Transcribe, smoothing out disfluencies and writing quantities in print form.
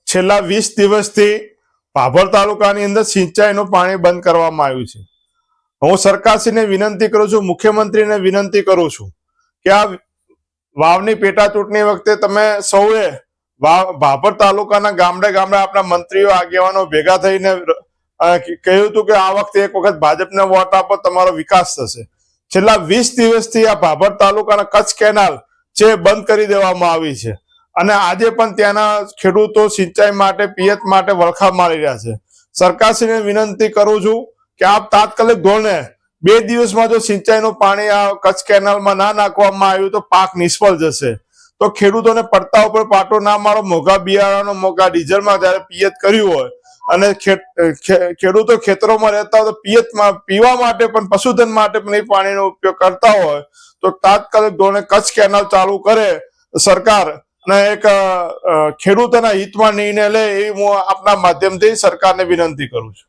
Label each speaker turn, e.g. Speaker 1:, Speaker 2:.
Speaker 1: છેલ્લા 20 દિવસથી ભાભર તાલુકાની અંદર સિંચાઈનું પાણી બંધ કરવામાં આવ્યું છે। હું સરકારશ્રીને વિનંતી કરું છું, મુખ્યમંત્રીને વિનંતી કરું છું કે આ વાવની પેટા ચૂંટણી વખતે તમે સૌએ ભાભર તાલુકાના ગામડે ગામડે આપણા મંત્રીઓ આગેવાનો ભેગા થઈને કહ્યું હતું કે આ વખતે એક વખત ભાજપને વોટ આપો, તમારો વિકાસ થશે। છેલ્લા 20 દિવસથી આ ભાભર તાલુકાના કચ્છ કેનાલ જે બંધ કરી દેવામાં આવી છે અને આજે પણ ત્યાંના ખેડૂતો સિંચાઈ માટે પિયત માટે વલખા મારી રહ્યા છે। સરકારશ્રીને વિનંતી કરું છું કે આપ તાત્કાલિક ધોરણે 2 દિવસમાં જો સિંચાઈનું પાણી આ કચ્છ કેનાલમાં ના નાખવામાં આવ્યું તો પાક નિષ્ફળ જશે। તો ખેડૂતોને પડતા ઉપર પાટો ના મારો, મોંઘા બિયારણો, મોંઘા ડીઝલમાં જયારે પિયત કર્યું હોય અને ખેડૂતો ખેતરોમાં રહેતા હોય તો પિયતમાં પીવા માટે પણ પશુધન માટે પણ એ પાણીનો ઉપયોગ કરતા હોય તો તાત્કાલિક ધોરણે કચ્છ કેનાલ ચાલુ કરે સરકાર અને એક ખેડૂતોના હિતમાં નિર્ણય લે એ હું આપના માધ્યમથી સરકારને વિનંતી કરું છું।